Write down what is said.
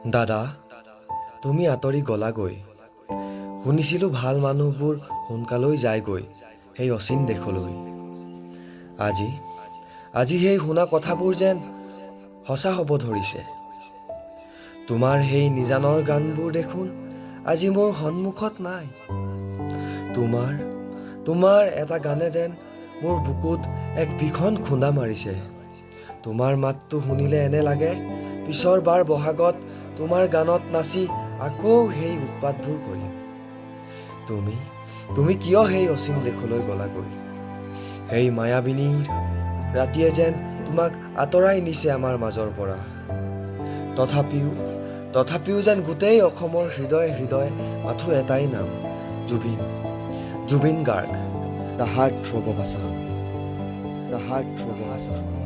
দাদা, তুমি আঁতৰি গলাগৈ। শুনিছিলোঁ ভাল মানুহবোৰ সোনকালৈ যায়গৈ সেই অচিন দেশলৈ। আজি আজি সেই শুনা কথাবোৰ যেন সঁচা হ'ব ধৰিছে। তোমাৰ সেই নিজানৰ গানবোৰ দেখোন আজি মোৰ সন্মুখত নাই। তোমাৰ তোমাৰ এটা গানে যেন মোৰ বুকুত এক ভীষণ খুন্দা মাৰিছে। তোমাৰ মাতটো শুনিলে এনে লাগে পিছৰ বাৰ বহাগত তোমাৰ গানত নাচি আকৌ সেই উৎপাতবোৰ কৰিম। তুমি তুমি কিয় সেই অচিন দেশলৈ গলাগৈ? সেই মায়াবিনীৰ ৰাতিয়ে যেন তোমাক আঁতৰাই নিছে আমাৰ মাজৰ পৰা। তথাপিও যেন গোটেই অসমৰ হৃদয়ে হৃদয়ে মাথো এটাই নাম, Zubeen. Zubeen Garg, the heart throb of Assam, the heart throb of Assam.